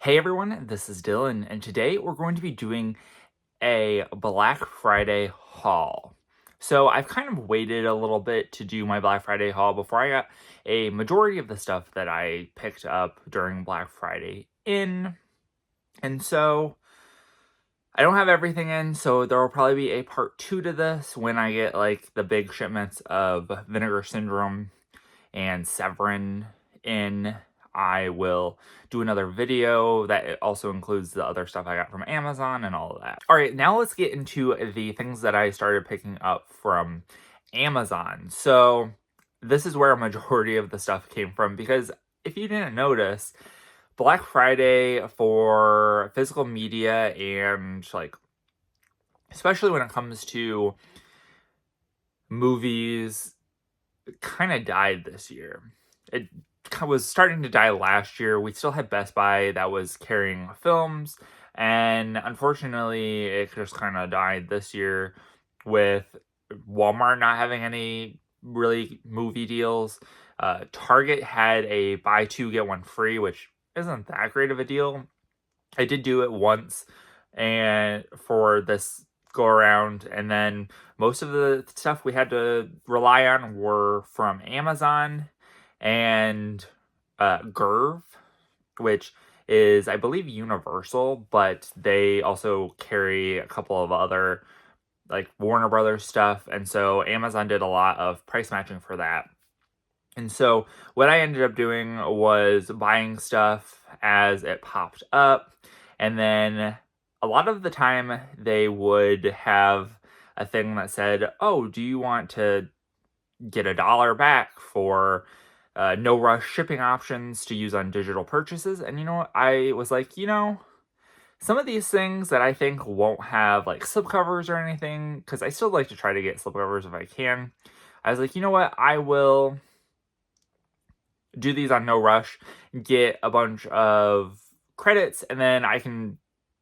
Hey everyone, this is Dylan, and today we're going to be doing a Black Friday haul. So I've kind of waited a little bit to do my Black Friday haul before I got a majority of the stuff that I picked up during Black Friday in. And so I don't have everything in, so there will probably be a part 2 to this when I get like the big shipments of Vinegar Syndrome and Severin in. I will do another video that also includes the other stuff I got from Amazon and all of that. All right, now let's get into the things that I started picking up from Amazon. So this is where a majority of the stuff came from, because if you didn't notice, Black Friday for physical media and like, especially when it comes to movies, kind of died this year. It was starting to die last year. We still had Best Buy that was carrying films, and unfortunately it just kind of died this year with Walmart not having any really movie deals. Target had a buy two get one free, which isn't that great of a deal. I did do it once and for this go around, and then most of the stuff we had to rely on were from Amazon and Gerv, which is, I believe, Universal, but they also carry a couple of other like Warner Brothers stuff, and so Amazon did a lot of price matching for that. And so what I ended up doing was buying stuff as it popped up, and then a lot of the time they would have a thing that said, oh, do you want to get $1 back for no rush shipping options to use on digital purchases? And you know what? I was like, some of these things that I think won't have like slipcovers or anything, because I still like to try to get slipcovers if I can. I was like, you know what? I will do these on no rush, get a bunch of credits, and then I can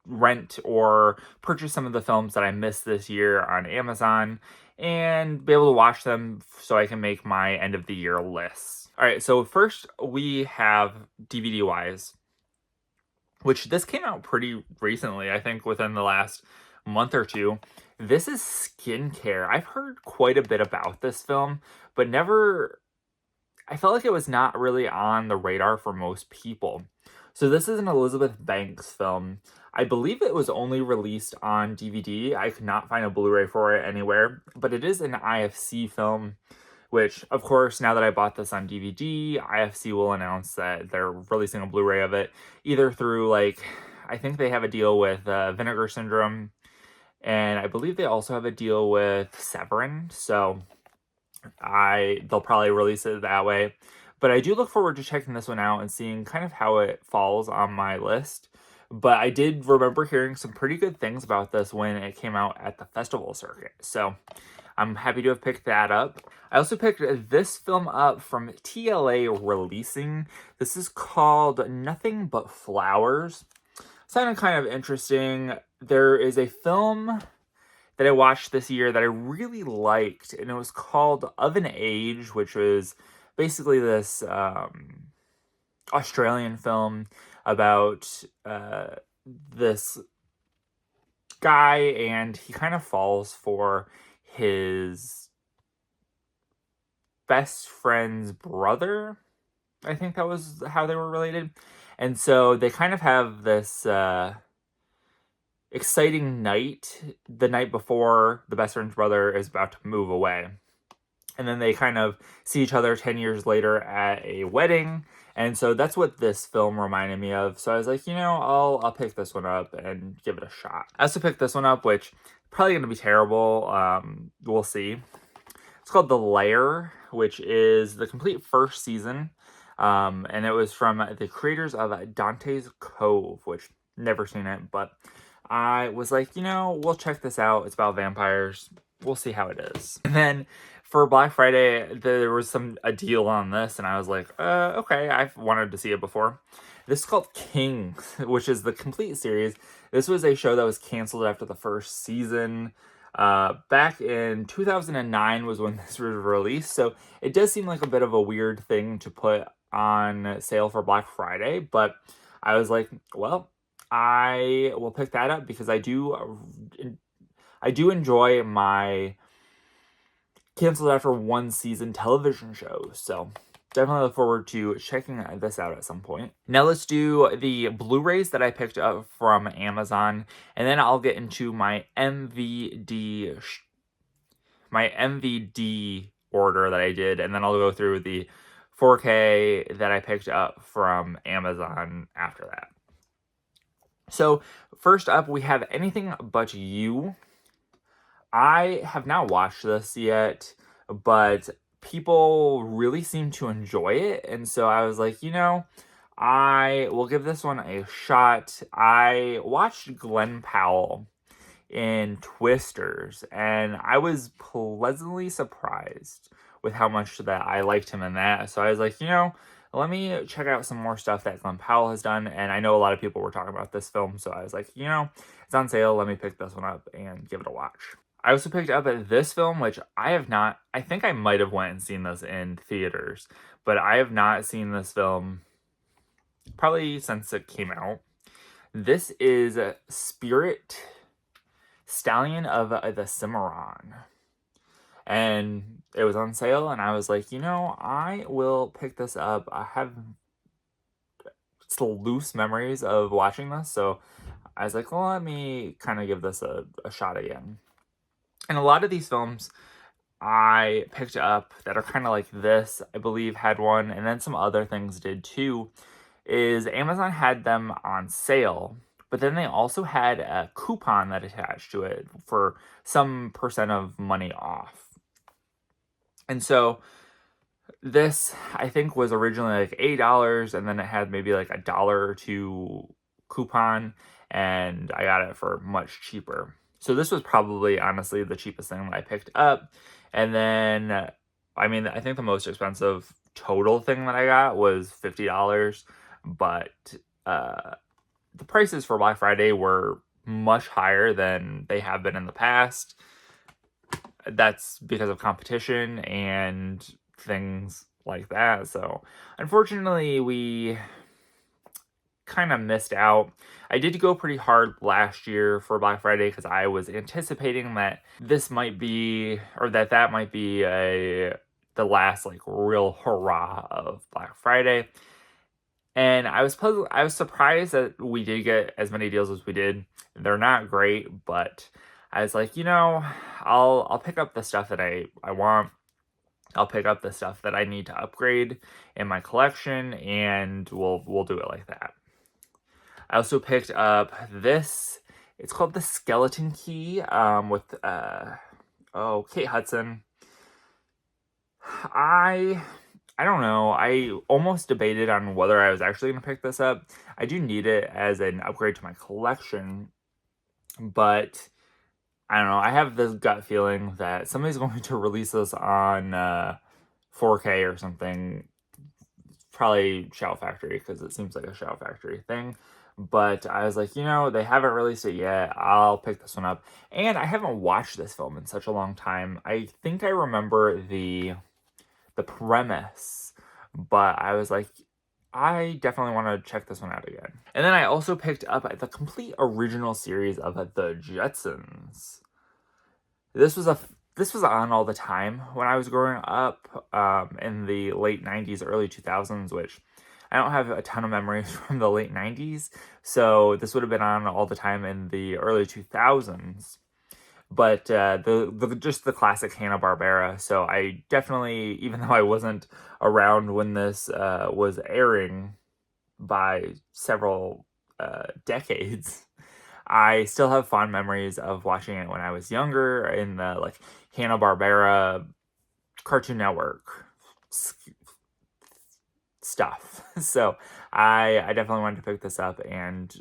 rent or purchase some of the films that I missed this year on Amazon and be able to watch them so I can make my end of the year lists. All right, so first we have DVD wise, which this came out pretty recently, I think within the last month or two. This is Skincare. I've heard quite a bit about this film, but I felt like it was not really on the radar for most people. So this is an Elizabeth Banks film. I believe it was only released on DVD. I could not find a Blu-ray for it anywhere, but it is an IFC film, which, of course, now that I bought this on DVD, IFC will announce that they're releasing a Blu-ray of it, either through, like, I think they have a deal with Vinegar Syndrome, and I believe they also have a deal with Severin, so they'll probably release it that way. But I do look forward to checking this one out and seeing kind of how it falls on my list. But I did remember hearing some pretty good things about this when it came out at the festival circuit. So I'm happy to have picked that up. I also picked this film up from TLA Releasing. This is called Nothing But Flowers. Sounded kind of interesting. There is a film that I watched this year that I really liked, and it was called Of an Age, which was basically this Australian film about this guy, and he kind of falls for his best friend's brother. I think that was how they were related. And so they kind of have this exciting night the night before the best friend's brother is about to move away. And then they kind of see each other 10 years later at a wedding. And so that's what this film reminded me of. So I was like, I'll pick this one up and give it a shot. I also picked this one up, which probably going to be terrible. We'll see. It's called The Lair, which is the complete first season. And it was from the creators of Dante's Cove, which never seen it, but I was like, we'll check this out. It's about vampires. We'll see how it is. And then for Black Friday, there was a deal on this, and I was like, okay, I've wanted to see it before. This is called Kings, which is the complete series. This was a show that was canceled after the first season. Back in 2009 was when this was released, so it does seem like a bit of a weird thing to put on sale for Black Friday, but I was like, well, I will pick that up because I do enjoy my canceled after one season television shows. So definitely look forward to checking this out at some point. Now let's do the Blu-rays that I picked up from Amazon, and then I'll get into my MVD order that I did, and then I'll go through the 4K that I picked up from Amazon after that. So first up, we have Anything But You. I have not watched this yet, but people really seem to enjoy it, and so I was like, I will give this one a shot. I watched Glenn Powell in Twisters, and I was pleasantly surprised with how much that I liked him in that. So I was like, let me check out some more stuff that Glenn Powell has done. And I know a lot of people were talking about this film, so I was like, it's on sale. Let me pick this one up and give it a watch. I also picked up this film, which I have not, I think I might have went and seen this in theaters, but I have not seen this film probably since it came out. This is Spirit Stallion of the Cimarron. And it was on sale, and I was like, I will pick this up. I have still loose memories of watching this, so I was like, well, let me kind of give this a shot again. And a lot of these films I picked up that are kind of like this, I believe, had one, and then some other things did too, is Amazon had them on sale, but then they also had a coupon that attached to it for some percent of money off. And so this, I think, was originally like $8, and then it had maybe like $1 or $2 coupon, and I got it for much cheaper. So this was probably, honestly, the cheapest thing that I picked up. And then, I think the most expensive total thing that I got was $50, but the prices for Black Friday were much higher than they have been in the past. That's because of competition and things like that. So unfortunately, we kind of missed out. I did go pretty hard last year for Black Friday because I was anticipating that this might be, or that might be the last like real hurrah of Black Friday. And I was surprised that we did get as many deals as we did. They're not great, but I was like, I'll pick up the stuff that I want. I'll pick up the stuff that I need to upgrade in my collection, and we'll do it like that. I also picked up this. It's called The Skeleton Key, with Kate Hudson. I don't know. I almost debated on whether I was actually going to pick this up. I do need it as an upgrade to my collection, but I don't know. I have this gut feeling that somebody's going to release this on 4K or something. Probably Shout Factory, because it seems like a Shout Factory thing. But I was like, they haven't released it yet. I'll pick this one up. And I haven't watched this film in such a long time. I think I remember the premise, but I was like, I definitely want to check this one out again. And then I also picked up the complete original series of The Jetsons. This was on all the time when I was growing up in the late 90s, early 2000s, which I don't have a ton of memories from the late 90s, so this would have been on all the time in the early 2000s. But just the classic Hanna-Barbera. So I definitely, even though I wasn't around when this was airing by several decades, I still have fond memories of watching it when I was younger in the like Hanna-Barbera Cartoon Network stuff. So I definitely wanted to pick this up and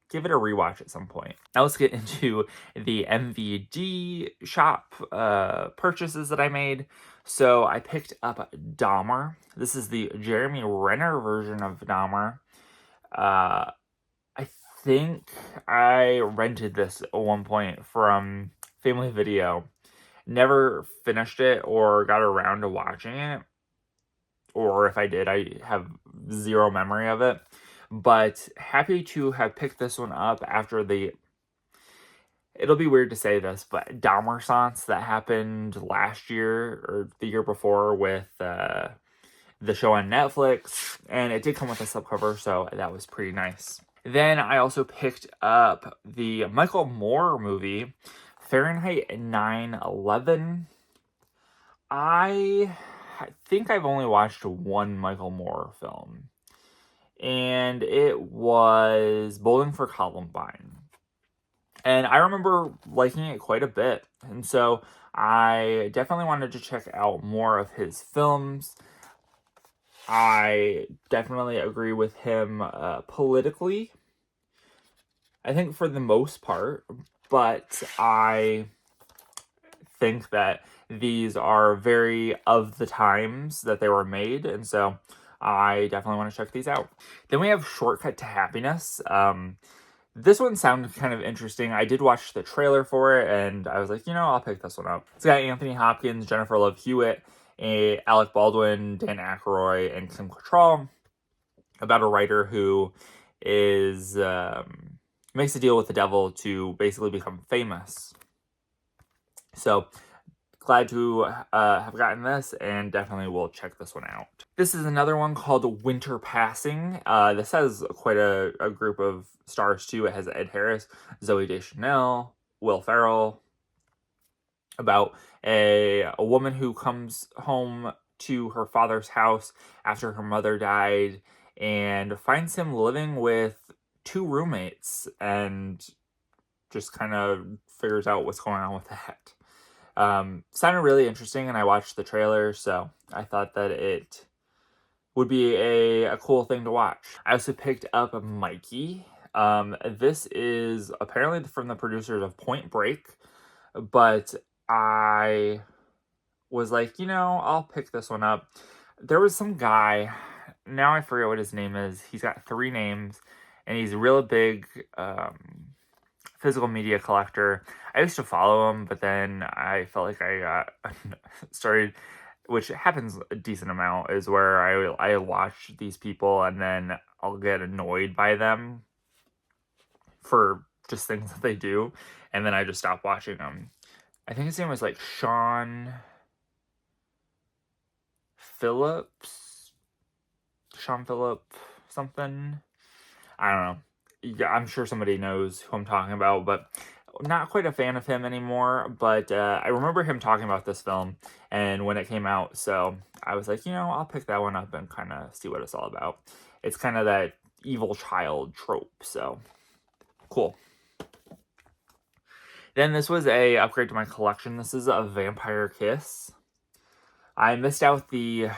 give it a rewatch at some point. Now let's get into the MVD shop purchases that I made. So I picked up Dahmer. This is the Jeremy Renner version of Dahmer. I think I rented this at one point from Family Video. Never finished it or got around to watching it. Or if I did, I have zero memory of it. But happy to have picked this one up after it'll be weird to say this, but Dahmersance that happened last year or the year before with the show on Netflix, and it did come with a slipcover, so that was pretty nice. Then I also picked up the Michael Moore movie, Fahrenheit 9/11. I think I've only watched one Michael Moore film, and it was Bowling for Columbine. And I remember liking it quite a bit, and so I definitely wanted to check out more of his films. I definitely agree with him politically, I think for the most part, but I think that these are very of the times that they were made, and so I definitely want to check these out. Then we have Shortcut to Happiness. This one sounded kind of interesting. I did watch the trailer for it, and I was like, I'll pick this one up. It's got Anthony Hopkins, Jennifer Love Hewitt, Alec Baldwin, Dan Aykroyd, and Kim Cattrall, about a writer who is makes a deal with the devil to basically become famous. So glad to have gotten this, and definitely will check this one out. This is another one called Winter Passing. This has quite a group of stars too. It has Ed Harris, Zooey Deschanel, Will Ferrell, about a woman who comes home to her father's house after her mother died and finds him living with two roommates and just kind of figures out what's going on with that. Sounded really interesting, and I watched the trailer, so I thought that it would be a cool thing to watch. I also picked up Mikey. This is apparently from the producers of Point Break, but I was like, I'll pick this one up. There was some guy, now I forget what his name is. He's got 3 names, and he's a real big physical media collector. I used to follow him, but then I felt like I got started, which happens a decent amount, is where I watch these people and then I'll get annoyed by them for just things that they do, and then I just stop watching them. I think his name was like Sean Phillip something. I don't know. Yeah, I'm sure somebody knows who I'm talking about, but not quite a fan of him anymore. But I remember him talking about this film and when it came out, so I was like, I'll pick that one up and kind of see what it's all about. It's kind of that evil child trope, so cool. Then this was a upgrade to my collection. This is a Vampire Kiss. I missed out the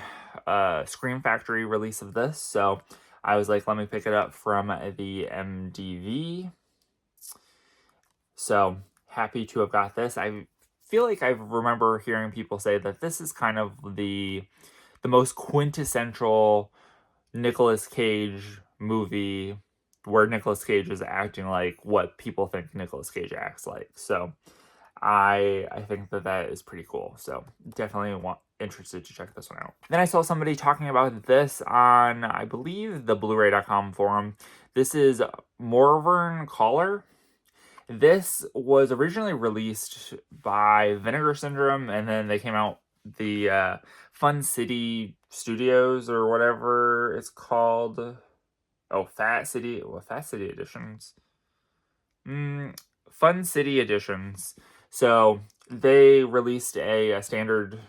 Scream Factory release of this, so I was like, let me pick it up from the MDV. So happy to have got this. I feel like I remember hearing people say that this is kind of the most quintessential Nicolas Cage movie where Nicolas Cage is acting like what people think Nicolas Cage acts like. So I think that is pretty cool. So definitely interested to check this one out. Then I saw somebody talking about this on, I believe, the Blu-ray.com forum. This is Morvern Caller. This was originally released by Vinegar Syndrome, and then they came out the Fun City Studios or whatever it's called. Oh, Fat City Editions. Fun City Editions. So they released a standard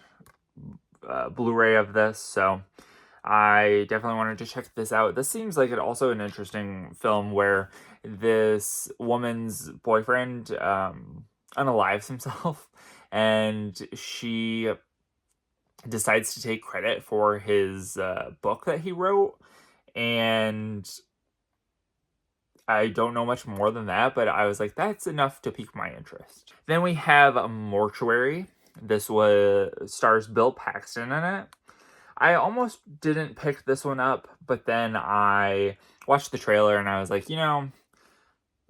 Blu-ray of this, so I definitely wanted to check this out. This seems like also an interesting film where this woman's boyfriend unalives himself, and she decides to take credit for his book that he wrote, and I don't know much more than that, but I was like, that's enough to pique my interest. Then we have Mortuary. This stars Bill Paxton in it. I almost didn't pick this one up, but then I watched the trailer and I was like,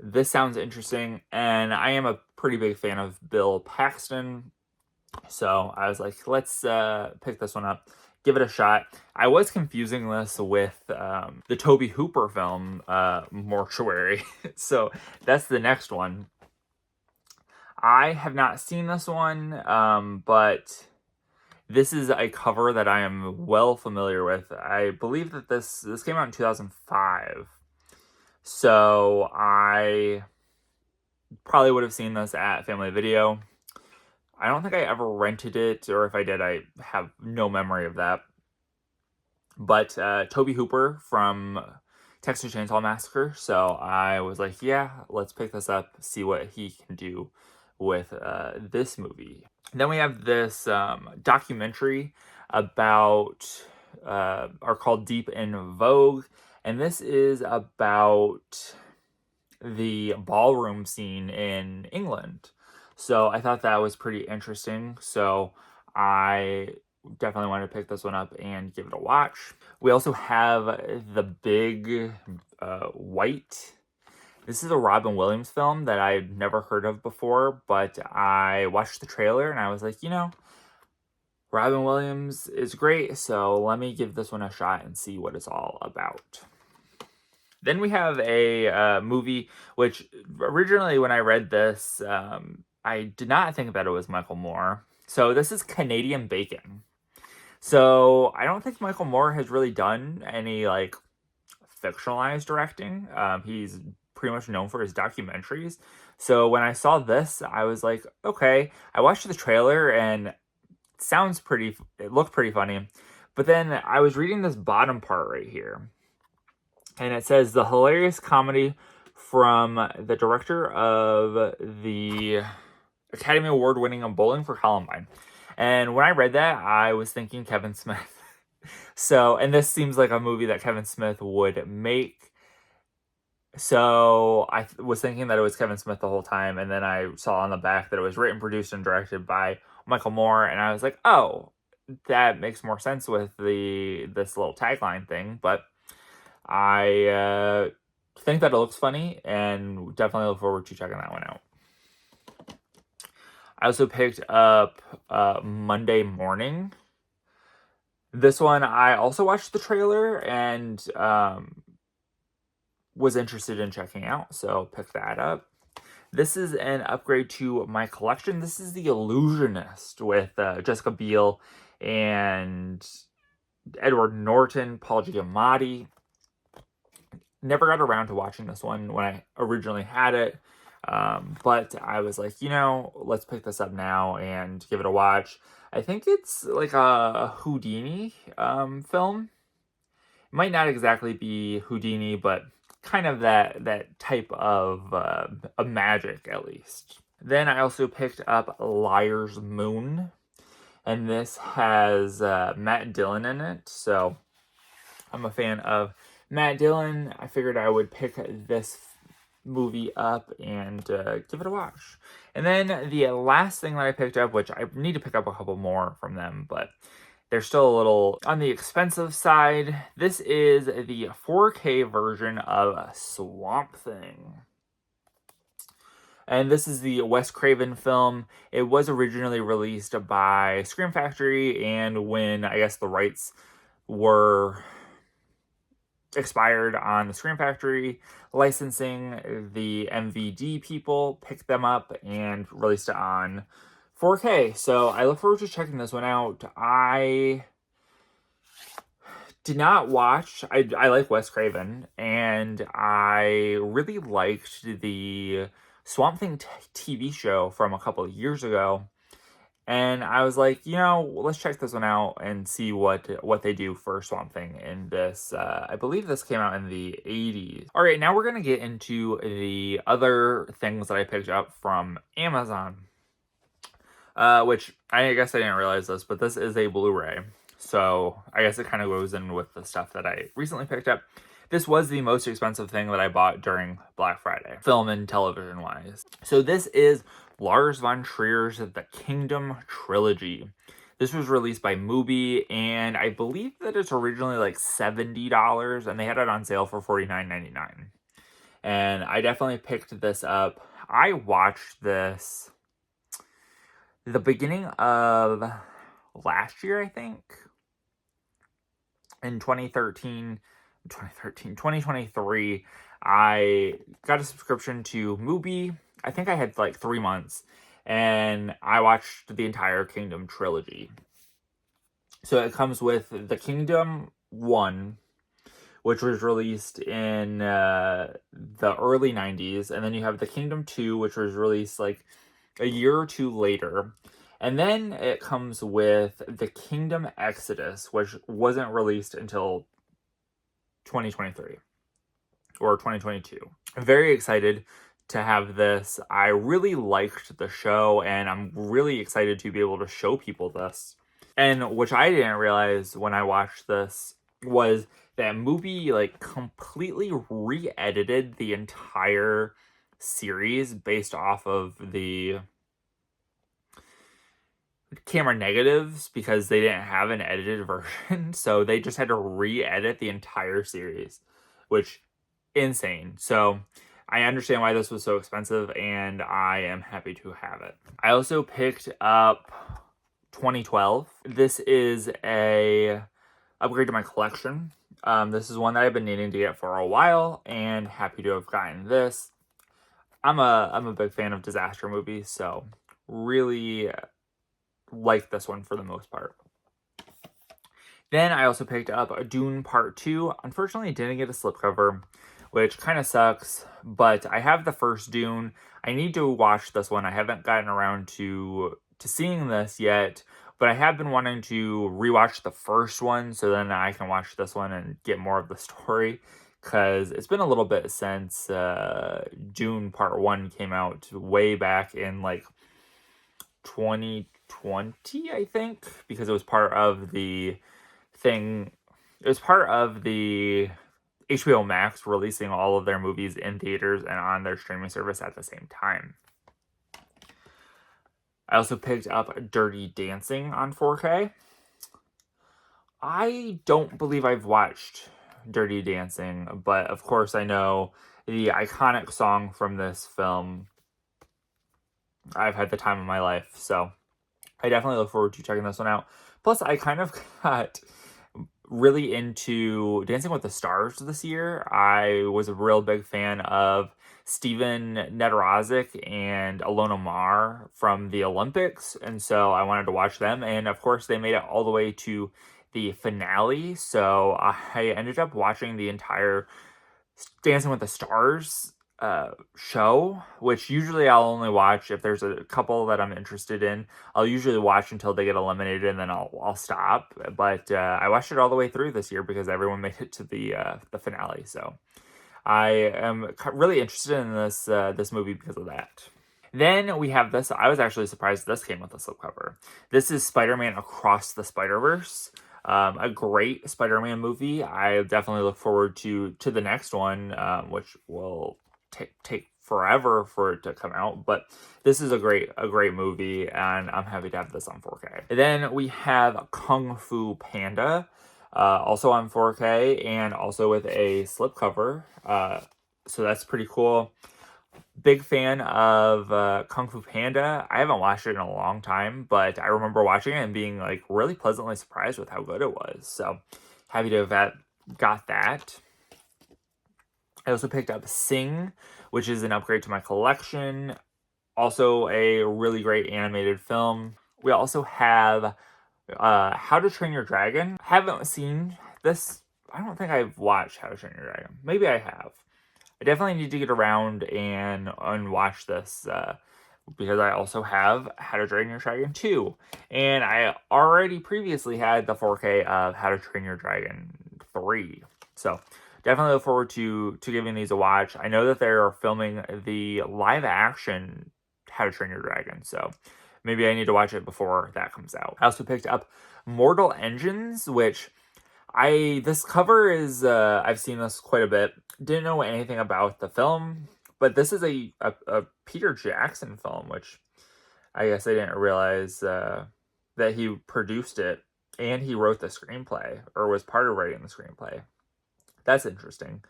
this sounds interesting, and I am a pretty big fan of Bill Paxton, so I was like, let's pick this one up. give it a shot. I was confusing this with the Tobe Hooper film, Mortuary. So that's the next one. I have not seen this one, but this is a cover that I am well familiar with. I believe that this came out in 2005. So I probably would have seen this at Family Video. I don't think I ever rented it, or if I did, I have no memory of that. But Tobe Hooper from Texas Chainsaw Massacre, so I was like, yeah, let's pick this up, see what he can do with this movie. Then we have this documentary about, are called Deep in Vogue, and this is about the ballroom scene in England. So I thought that was pretty interesting. So I definitely wanted to pick this one up and give it a watch. We also have The Big White. This is a Robin Williams film that I'd never heard of before, but I watched the trailer and I was like, you know, Robin Williams is great, so let me give this one a shot and see what it's all about. Then we have a movie, which originally when I read this, I did not think that it was Michael Moore. So this is Canadian Bacon. So I don't think Michael Moore has really done any like fictionalized directing. He's pretty much known for his documentaries. So when I saw this, I was like, okay. I watched the trailer and it looked pretty funny. But then I was reading this bottom part right here. And it says, the hilarious comedy from the director of the Academy Award winning Bowling for Columbine. And when I read that, I was thinking Kevin Smith. So, and this seems like a movie that Kevin Smith would make. So I was thinking that it was Kevin Smith the whole time. And then I saw on the back that it was written, produced, and directed by Michael Moore. And I was like, oh, that makes more sense with this little tagline thing. But I think that it looks funny and definitely look forward to checking that one out. I also picked up Monday Morning. This one, I also watched the trailer and was interested in checking out, so picked that up. This is an upgrade to my collection. This is The Illusionist with Jessica Biel and Edward Norton, Paul Giamatti. Never got around to watching this one when I originally had it. But I was like, you know, let's pick this up now and give it a watch. I think it's like a Houdini film. It might not exactly be Houdini, but kind of that type of magic, at least. Then I also picked up Liar's Moon. And this has Matt Dillon in it. So I'm a fan of Matt Dillon. I figured I would pick this movie up and give it a watch. And then the last thing that I picked up, which I need to pick up a couple more from them, but they're still a little on the expensive side. This is the 4K version of Swamp Thing. And this is the Wes Craven film. It was originally released by Scream Factory, and when I guess the rights were expired on the Scream Factory licensing, the MVD people picked them up and released it on 4K. So I look forward to checking this one out. I did not watch, I like Wes Craven, and I really liked the Swamp Thing TV show from a couple of years ago. And I was like, you know, let's check this one out and see what they do for Swamp Thing in this. I believe this came out in the 80s. All right, now we're going to get into the other things that I picked up from Amazon. Which, I guess I didn't realize this, but this is a Blu-ray. So I guess it kind of goes in with the stuff that I recently picked up. This was the most expensive thing that I bought during Black Friday, film and television-wise. So this is Lars von Trier's The Kingdom Trilogy. This was released by Mubi, and I believe that it's originally like $70, and they had it on sale for $49.99. And I definitely picked this up. I watched this the beginning of last year, I think. in 2023, I got a subscription to Mubi. I think I had like 3 months, and I watched the entire Kingdom trilogy. So it comes with the Kingdom 1, which was released in the early 90s, and then you have the Kingdom 2, which was released like a year or two later. And then it comes with the Kingdom Exodus, which wasn't released until 2023 or 2022. I'm very excited to have this. I really liked the show, and I'm really excited to be able to show people this. And which I didn't realize when I watched this was that movie like completely re-edited the entire series based off of the camera negatives because they didn't have an edited version. So they just had to re-edit the entire series, which insane. So I understand why this was so expensive, and I am happy to have it. I also picked up 2012. This is a upgrade to my collection. This is one that I've been needing to get for a while, and happy to have gotten this. I'm a big fan of disaster movies, so really like this one for the most part. Then I also picked up Dune Part 2. Unfortunately, didn't get a slipcover, which kind of sucks, but I have the first Dune. I need to watch this one. I haven't gotten around to seeing this yet, but I have been wanting to rewatch the first one so then I can watch this one and get more of the story, because it's been a little bit since Dune Part 1 came out way back in like 2020, I think, because it was part of the thing. It was part of the HBO Max releasing all of their movies in theaters and on their streaming service at the same time. I also picked up Dirty Dancing on 4K. I don't believe I've watched Dirty Dancing, but of course I know the iconic song from this film. I've had the time of my life, so I definitely look forward to checking this one out. Plus, I kind of got really into Dancing with the Stars this year. I was a real big fan of Steven Nedrozik and Alona Mar from the Olympics, and so I wanted to watch them. And of course, they made it all the way to the finale, so I ended up watching the entire Dancing with the Stars show, which usually I'll only watch if there's a couple that I'm interested in. I'll usually watch until they get eliminated, and then I'll stop. But I watched it all the way through this year because everyone made it to the finale. So I am really interested in this movie because of that. Then we have this. I was actually surprised this came with a slipcover. This is Spider-Man Across the Spider-Verse. A great Spider-Man movie. I definitely look forward to the next one, which will take forever for it to come out, but this is a great movie, and I'm happy to have this on 4K. And then we have Kung Fu Panda, also on 4K, and also with a slipcover. So that's pretty cool. Big fan of Kung Fu Panda. I haven't watched it in a long time, but I remember watching it and being like really pleasantly surprised with how good it was. So happy to have got that. I also picked up Sing, which is an upgrade to my collection. Also a really great animated film. We also have How to Train Your Dragon. Haven't seen this. I don't think I've watched How to Train Your Dragon. Maybe I have. I definitely need to get around and watch this because I also have How to Train Your Dragon 2. And I already previously had the 4K of How to Train Your Dragon 3. So definitely look forward to giving these a watch. I know that they're filming the live action How to Train Your Dragon, so maybe I need to watch it before that comes out. I also picked up Mortal Engines, which this cover is I've seen this quite a bit. Didn't know anything about the film, but this is a Peter Jackson film, which I guess I didn't realize that he produced it and he wrote the screenplay, or was part of writing the screenplay. That's interesting.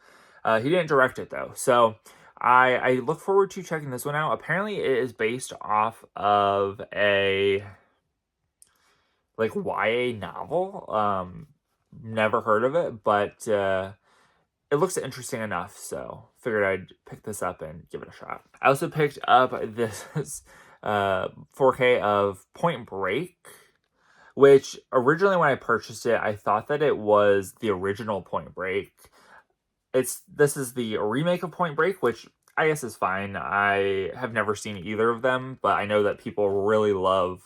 He didn't direct it though, so I look forward to checking this one out. Apparently, it is based off of a like YA novel. never heard of it, but it looks interesting enough, so figured I'd pick this up and give it a shot. I also picked up this 4K of Point Break, which originally when I purchased it, I thought that it was the original Point Break. This is the remake of Point Break, which I guess is fine. I have never seen either of them, but I know that people really love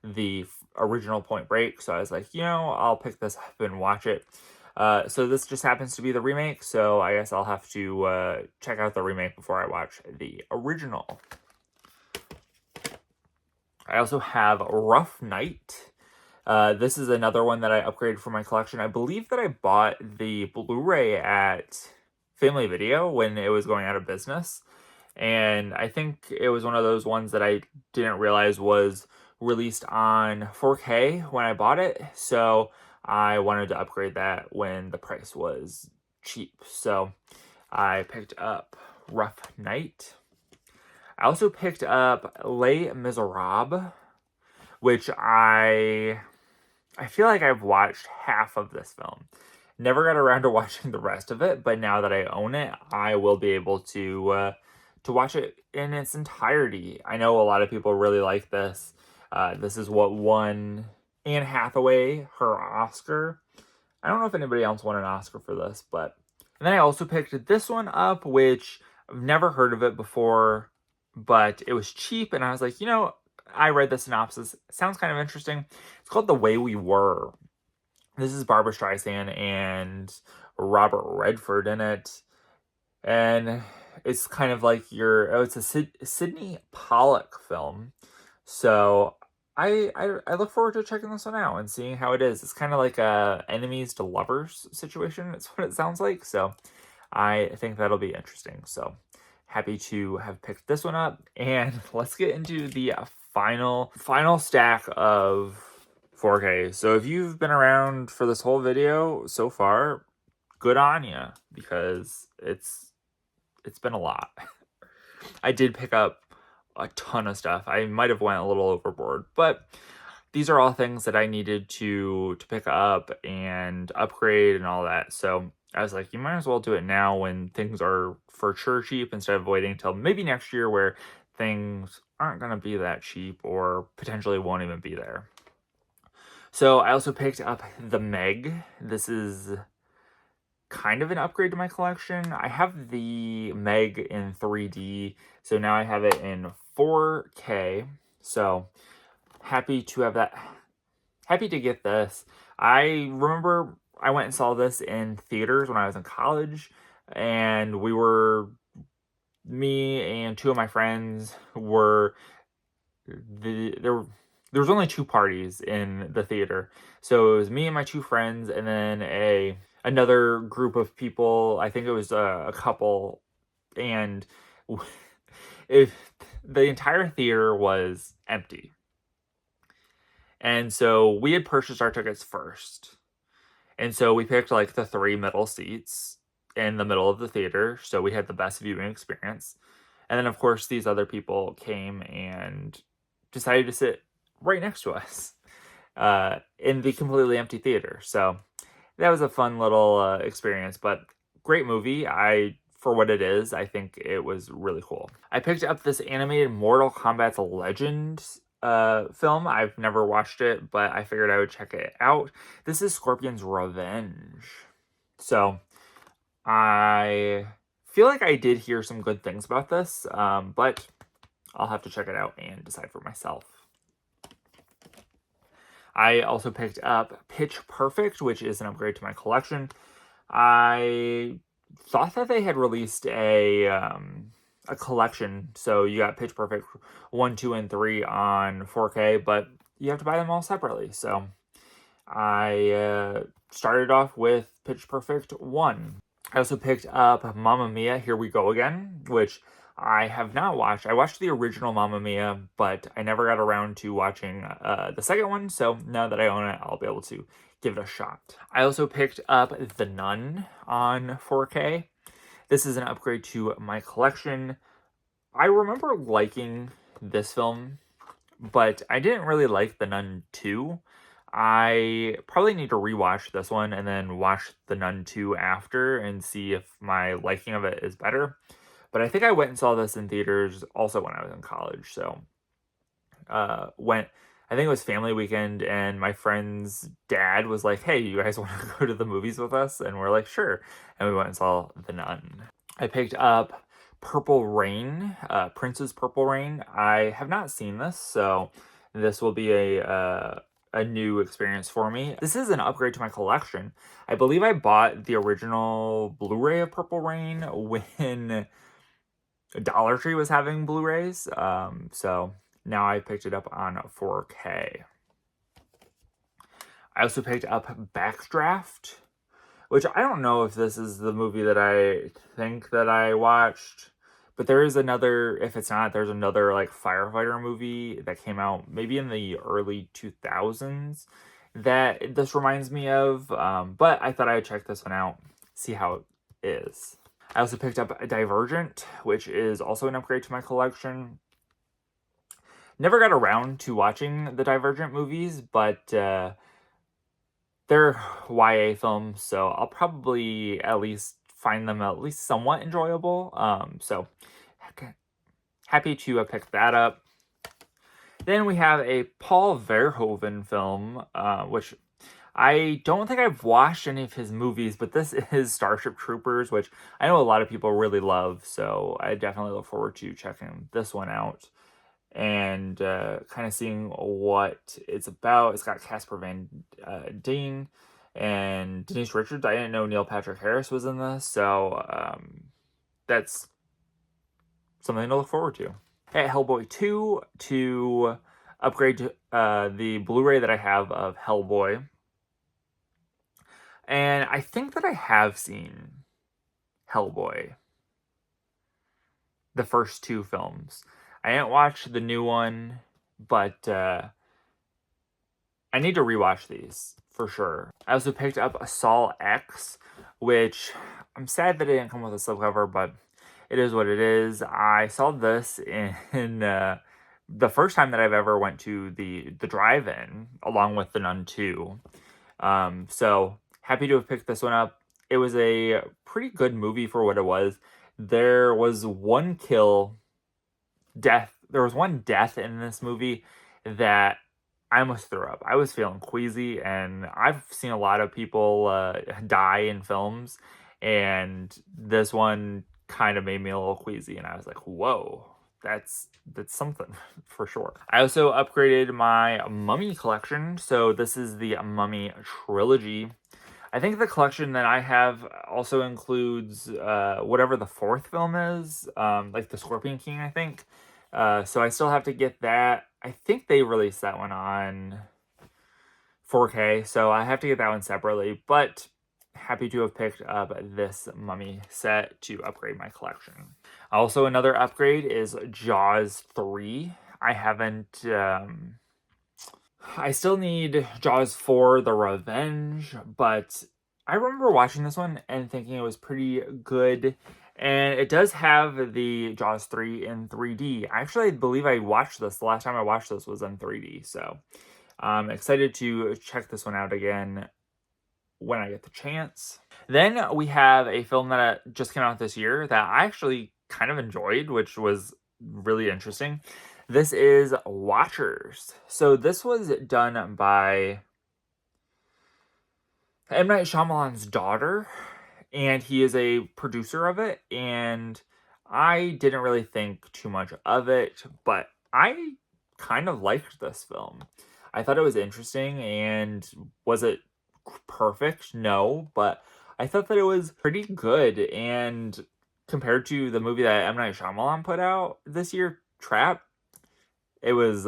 the original Point Break, so I was like, I'll pick this up and watch it. So this just happens to be the remake, so I guess I'll have to check out the remake before I watch the original. I also have Rough Night. This is another one that I upgraded for my collection. I believe that I bought the Blu-ray at Family Video when it was going out of business. And I think it was one of those ones that I didn't realize was released on 4K when I bought it. So I wanted to upgrade that when the price was cheap. So I picked up Rough Night. I also picked up Les Miserables, which I feel like I've watched half of this film. Never got around to watching the rest of it, but now that I own it, I will be able to watch it in its entirety. I know a lot of people really like this. This is what won Anne Hathaway her Oscar. I don't know if anybody else won an Oscar for this, but... And then I also picked this one up, which I've never heard of it before, but it was cheap, and I was like, I read the synopsis. It sounds kind of interesting. It's called The Way We Were. This is Barbra Streisand and Robert Redford in it. And it's kind of like it's a Sidney Pollack film. So I look forward to checking this one out and seeing how it is. It's kind of like a enemies to lovers situation. It's what it sounds like. So I think that'll be interesting. So happy to have picked this one up. And let's get into the final stack of 4K. So if you've been around for this whole video so far, good on you, because it's been a lot. I did pick up a ton of stuff. I might have went a little overboard, but these are all things that I needed to pick up and upgrade and all that. So I was like, you might as well do it now when things are for sure cheap, instead of waiting until maybe next year where things aren't going to be that cheap or potentially won't even be there. So I also picked up The Meg. This is kind of an upgrade to my collection. I have the Meg in 3D, so now I have it in 4K. So happy to have that. Happy to get this. I remember I went and saw this in theaters when I was in college, and me and two of my friends were there was only two parties in the theater. So it was me and my two friends, and then another group of people. I think it was a couple, and if the entire theater was empty. And so we had purchased our tickets first. And so we picked like the 3 middle seats in the middle of the theater. So we had the best viewing experience. And then, of course, these other people came and decided to sit right next to us in the completely empty theater. So that was a fun little experience, but great movie. For what it is, I think it was really cool. I picked up this animated Mortal Kombat Legend film. I've never watched it, but I figured I would check it out. This is Scorpion's Revenge. So I feel like I did hear some good things about this, but I'll have to check it out and decide for myself. I also picked up Pitch Perfect, which is an upgrade to my collection. I thought that they had released a collection, so you got Pitch Perfect 1, 2, and 3 on 4K, but you have to buy them all separately. So I started off with Pitch Perfect 1. I also picked up Mamma Mia, Here We Go Again, which I have not watched. I watched the original Mamma Mia, but I never got around to watching the second one, so now that I own it, I'll be able to give it a shot. I also picked up The Nun on 4K. This is an upgrade to my collection. I remember liking this film, but I didn't really like The Nun 2. I probably need to rewatch this one and then watch The Nun 2 after and see if my liking of it is better. But I think I went and saw this in theaters also when I was in college. So went, I think it was family weekend, and my friend's dad was like, "Hey, you guys want to go to the movies with us?" And we're like, "Sure." And we went and saw The Nun. I picked up Purple Rain, Prince's Purple Rain. I have not seen this, so this will be a new experience for me. This is an upgrade to my collection. I believe I bought the original Blu-ray of Purple Rain when Dollar Tree was having Blu-rays. So now I picked it up on 4K. I also picked up Backdraft, which I don't know if this is the movie that I think that I watched, but there is another, if it's not, there's another like firefighter movie that came out maybe in the early 2000s that this reminds me of, but I thought I'd check this one out, see how it is. I also picked up Divergent, which is also an upgrade to my collection. Never got around to watching the Divergent movies, but they're YA films, so I'll probably at least find them at least somewhat enjoyable. So happy to have picked that up. Then we have a Paul Verhoeven film, which I don't think I've watched any of his movies, but this is Starship Troopers, which I know a lot of people really love, so I definitely look forward to checking this one out and kind of seeing what it's about. It's got Casper Van Dien and Denise Richards. I didn't know Neil Patrick Harris was in this, so that's something to look forward to. At Hellboy 2 to upgrade to the Blu-ray that I have of Hellboy. And I think that I have seen Hellboy, the first two films. I didn't watch the new one, but I need to rewatch these for sure. I also picked up a Saw X, which I'm sad that it didn't come with a slipcover, but it is what it is. I saw this in the first time that I've ever went to the drive-in, along with The Nun 2. So happy to have picked this one up. It was a pretty good movie for what it was. There was one death. There was one death in this movie that I almost threw up. I was feeling queasy, and I've seen a lot of people die in films, and this one kind of made me a little queasy, and I was like, whoa, that's something for sure. I also upgraded my Mummy collection, so this is the Mummy trilogy. I think the collection that I have also includes whatever the fourth film is, like the Scorpion King, I think. So I still have to get that. I think they released that one on 4K, so I have to get that one separately, but happy to have picked up this Mummy set to upgrade my collection. Also, another upgrade is Jaws 3. I haven't... I still need Jaws 4, The Revenge, but I remember watching this one and thinking it was pretty good. And it does have the Jaws 3 in 3D. Actually, I believe I watched this. The last time I watched this was in 3D. So I'm excited to check this one out again when I get the chance. Then we have a film that just came out this year that I actually kind of enjoyed, which was really interesting. This is Watchers. So this was done by M. Night Shyamalan's daughter, and he is a producer of it, and I didn't really think too much of it, but I kind of liked this film. I thought it was interesting, and was it perfect? No, but I thought that it was pretty good, and compared to the movie that M. Night Shyamalan put out this year, Trap, it was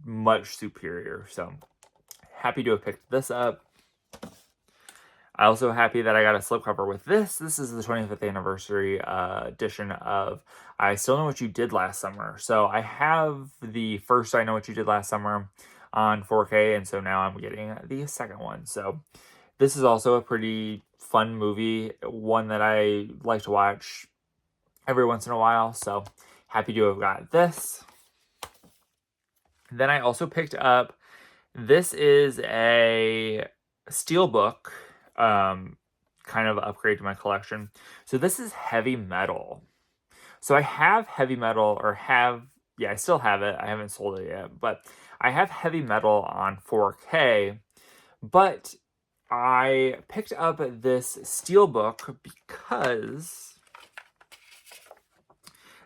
much superior. So happy to have picked this up. I also happy that I got a slipcover with this. This is the 25th anniversary edition of I Still Know What You Did Last Summer. So I have the first I Know What You Did Last Summer on 4K, and so now I'm getting the second one. So this is also a pretty fun movie, one that I like to watch every once in a while. So happy to have got this. Then I also picked up This is a steelbook, kind of upgrade to my collection. So this is heavy metal. So I have heavy metal, yeah, I still have it. I haven't sold it yet, but I have heavy metal on 4K, but I picked up this steelbook because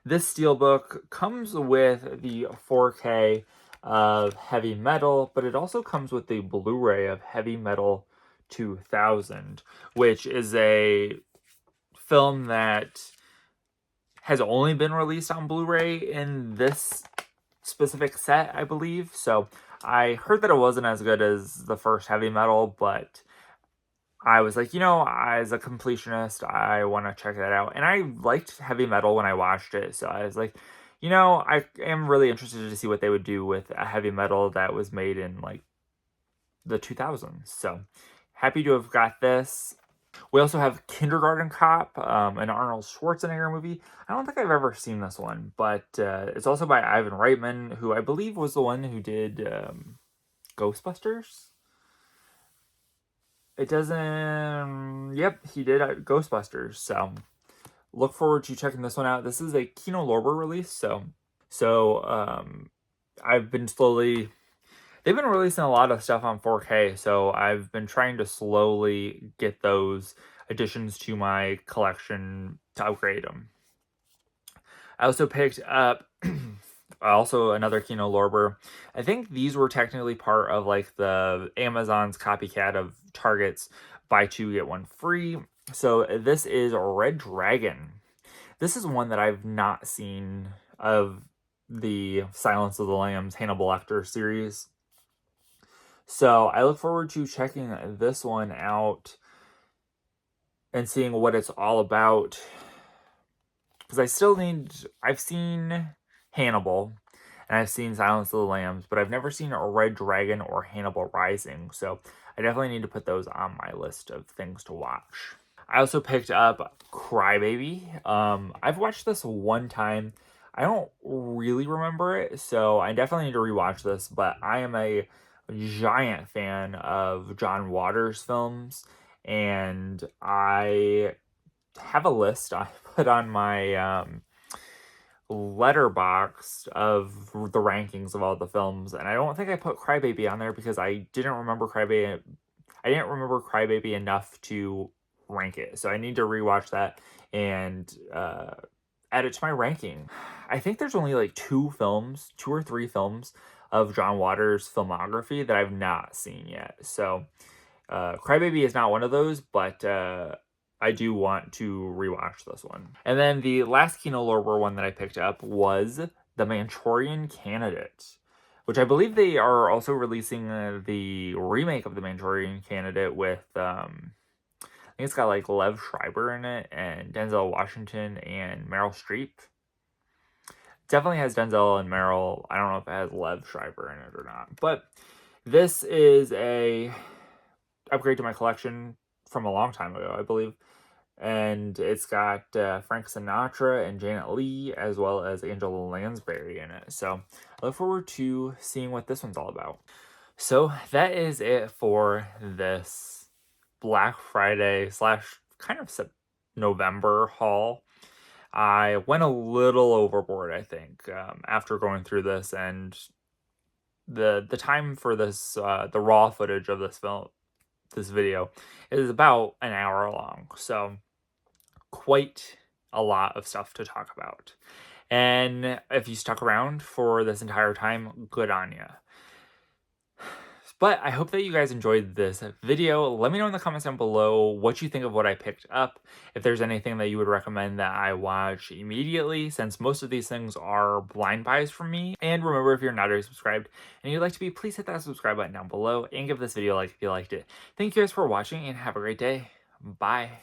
this steelbook comes with the 4K of heavy metal, but it also comes with the Blu-ray of Heavy Metal 2000, which is a film that has only been released on Blu-ray in this specific set, I believe. So I heard that it wasn't as good as the first Heavy Metal, but I was like, as a completionist, I want to check that out. And I liked Heavy Metal when I watched it, so I was like, I am really interested to see what they would do with a Heavy Metal that was made in like the 2000s. So happy to have got this. We also have Kindergarten Cop, an Arnold Schwarzenegger movie. I don't think I've ever seen this one, but it's also by Ivan Reitman, who I believe was the one who did Ghostbusters. It doesn't... Yep, he did Ghostbusters, so look forward to checking this one out. This is a Kino Lorber release, so I've been slowly... They've been releasing a lot of stuff on 4K, so I've been trying to slowly get those additions to my collection to upgrade them. I also picked up also another Kino Lorber. I think these were technically part of like the Amazon's copycat of Target's buy two get one free. So this is Red Dragon. This is one that I've not seen of the Silence of the Lambs Hannibal Lecter series. So I look forward to checking this one out and seeing what it's all about. Because I've seen Hannibal and I've seen Silence of the Lambs, but I've never seen a Red Dragon or Hannibal Rising. So I definitely need to put those on my list of things to watch. I also picked up Crybaby. I've watched this one time. I don't really remember it, so I definitely need to rewatch this, but I am a giant fan of John Waters films, and I have a list I put on my Letterboxd of the rankings of all the films, and I don't think I put Crybaby on there because I didn't remember Crybaby enough to rank it, so I need to rewatch that and add it to my ranking. I think there's only like two or three films of John Waters' filmography that I've not seen yet. So Crybaby is not one of those, but I do want to rewatch this one. And then the last Kino Lorber one that I picked up was The Manchurian Candidate, which I believe they are also releasing the remake of The Manchurian Candidate with, I think it's got like Lev Schreiber in it and Denzel Washington and Meryl Streep. Definitely has Denzel and Meryl. I don't know if it has Lev Schreiber in it or not. But this is a upgrade to my collection from a long time ago, I believe. And it's got Frank Sinatra and Janet Leigh, as well as Angela Lansbury in it. So I look forward to seeing what this one's all about. So that is it for this Black Friday / kind of November haul. I went a little overboard, I think, after going through this, and the time for this, the raw footage of this video is about an hour long, so quite a lot of stuff to talk about. And if you stuck around for this entire time, good on you. But I hope that you guys enjoyed this video. Let me know in the comments down below what you think of what I picked up. If there's anything that you would recommend that I watch immediately, since most of these things are blind buys from me. And remember, if you're not already subscribed and you'd like to be, please hit that subscribe button down below and give this video a like if you liked it. Thank you guys for watching and have a great day. Bye.